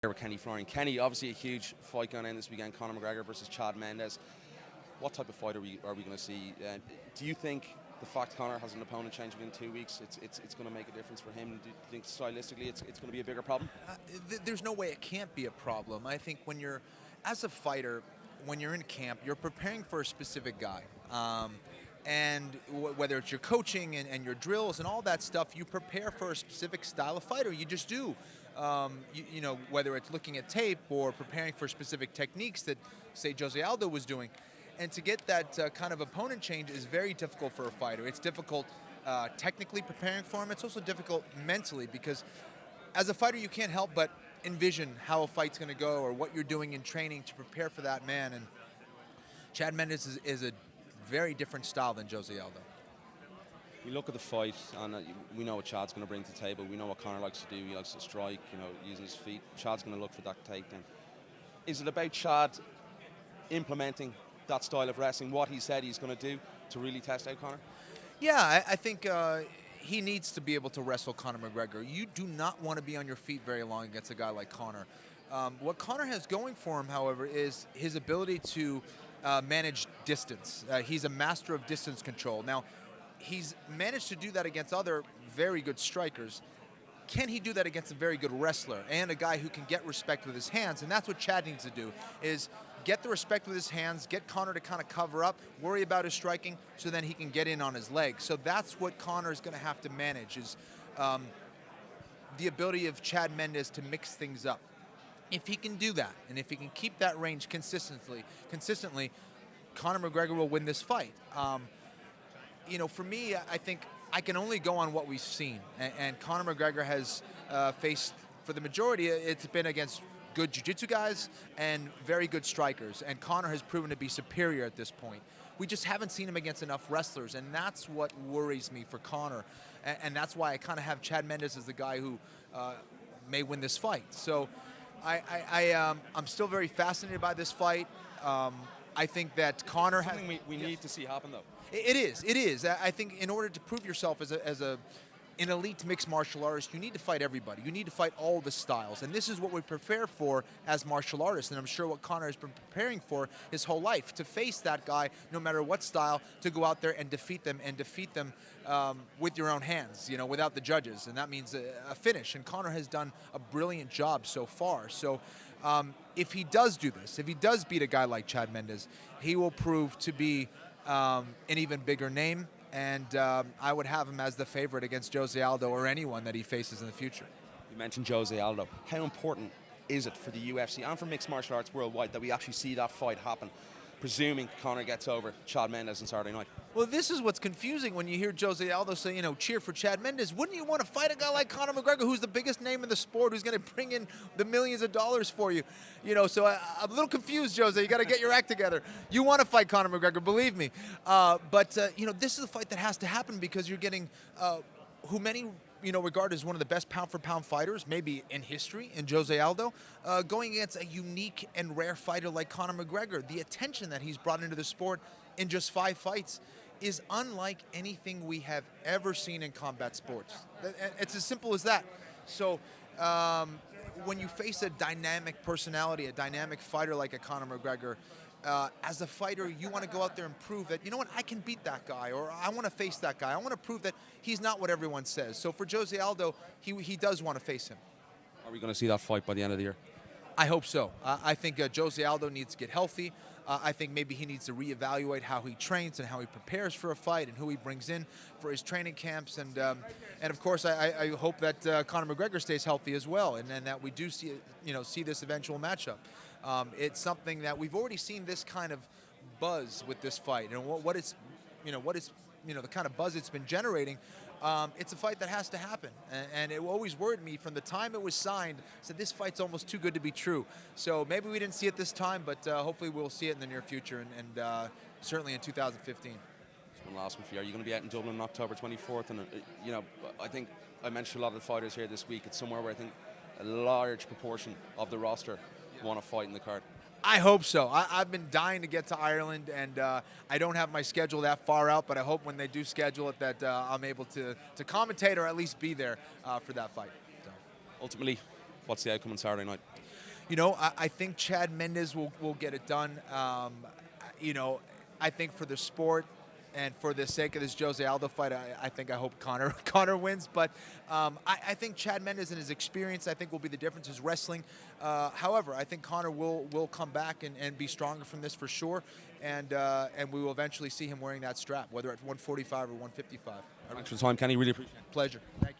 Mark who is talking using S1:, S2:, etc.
S1: Here with Florian. Kenny, obviously a huge fight going in this weekend, Conor McGregor versus Chad Mendes. What type of fight are we going to see? Do you think the fact Conor has an opponent change within 2 weeks, it's going to make a difference for him? Do you think stylistically it's going to be a bigger problem?
S2: There's no way it can't be a problem. I think when you're, as a fighter, when you're in camp, you're preparing for a specific guy. And whether it's your coaching and your drills and all that stuff, you prepare for a specific style of fighter. You just do. You know, whether it's looking at tape or preparing for specific techniques that, say, Jose Aldo was doing. And to get that kind of opponent change is very difficult for a fighter. It's difficult technically preparing for him. It's also difficult mentally because as a fighter, you can't help but envision how a fight's going to go or what you're doing in training to prepare for that man. And Chad Mendes is a very different style than Jose Aldo.
S1: We look at the fight, and we know what Chad's going to bring to the table. We know what Conor likes to do. He likes to strike, using his feet. Chad's going to look for that takedown. Is it about Chad implementing that style of wrestling, what he said he's going to do to really test out Conor?
S2: Yeah, I think he needs to be able to wrestle Conor McGregor. You do not want to be on your feet very long against a guy like Conor. What Conor has going for him, however, is his ability to manage distance. He's a master of distance control. Now, he's managed to do that against other very good strikers. Can he do that against a very good wrestler and a guy who can get respect with his hands? And that's what Chad needs to do, is get the respect with his hands, get Conor to kind of cover up, worry about his striking, so then he can get in on his legs. So that's what Conor is going to have to manage, is the ability of Chad Mendes to mix things up. If he can do that, and if he can keep that range consistently, Conor McGregor will win this fight. For me, I think I can only go on what we've seen. And Conor McGregor has faced, for the majority, it's been against good jiu-jitsu guys and very good strikers. And Conor has proven to be superior at this point. We just haven't seen him against enough wrestlers, and that's what worries me for Conor. And that's why I kind of have Chad Mendes as the guy who may win this fight. So I'm still very fascinated by this fight. I think that Conor has...
S1: Something we need to see happen, though.
S2: It is. I think in order to prove yourself as an elite mixed martial artist, you need to fight everybody. You need to fight all the styles. And this is what we prepare for as martial artists. And I'm sure what Conor has been preparing for his whole life, to face that guy, no matter what style, to go out there and defeat them with your own hands, without the judges. And that means a finish. And Conor has done a brilliant job so far. So if he does do this, if he does beat a guy like Chad Mendes, he will prove to be an even bigger name, and I would have him as the favorite against Jose Aldo or anyone that he faces in the future.
S1: You mentioned Jose Aldo. How important is it for the UFC and for mixed martial arts worldwide that we actually see that fight happen, presuming Conor gets over Chad Mendes on Saturday night?
S2: Well, this is what's confusing when you hear Jose Aldo say, cheer for Chad Mendes. Wouldn't you want to fight a guy like Conor McGregor, who's the biggest name in the sport, who's going to bring in the millions of dollars for you? So I'm a little confused, Jose. You got to get your act together. You want to fight Conor McGregor, believe me. But this is a fight that has to happen because you're getting who many regard as one of the best pound-for-pound fighters, maybe in history, in Jose Aldo, going against a unique and rare fighter like Conor McGregor. The attention that he's brought into the sport in just 5 fights is unlike anything we have ever seen in combat sports. It's as simple as that. So when you face a dynamic personality, a dynamic fighter like a Conor McGregor, as a fighter, you want to go out there and prove that, I can beat that guy, or I want to face that guy. I want to prove that he's not what everyone says. So for Jose Aldo, he does want to face him.
S1: Are we going to see that fight by the end of the year?
S2: I hope so. I think Jose Aldo needs to get healthy. I think maybe he needs to reevaluate how he trains and how he prepares for a fight and who he brings in for his training camps. And of course, I hope that Conor McGregor stays healthy as well, and that we do see this eventual matchup. It's something that we've already seen this kind of buzz with this fight, and the kind of buzz it's been generating. It's a fight that has to happen, and it always worried me from the time it was signed. I said, this fight's almost too good to be true. So maybe we didn't see it this time, but hopefully we'll see it in the near future, and certainly in 2015.
S1: One last one for you. Are you going to be out in Dublin on October 24th? And I think I mentioned a lot of the fighters here this week. It's somewhere where I think a large proportion of the roster want to fight in the card.
S2: I hope so. I've been dying to get to Ireland, and I don't have my schedule that far out, but I hope when they do schedule it that I'm able to commentate or at least be there for that fight. So.
S1: Ultimately, what's the outcome on Saturday night?
S2: I think Chad Mendes will get it done. I think for the sport and for the sake of this Jose Aldo fight, I hope Conor wins. But I think Chad Mendes and his experience, I think, will be the difference. His wrestling. However, I think Conor will come back and be stronger from this for sure. And we will eventually see him wearing that strap, whether at 145 or 155.
S1: Thanks for the time, Kenny. Really appreciate it.
S2: Pleasure. Thank you.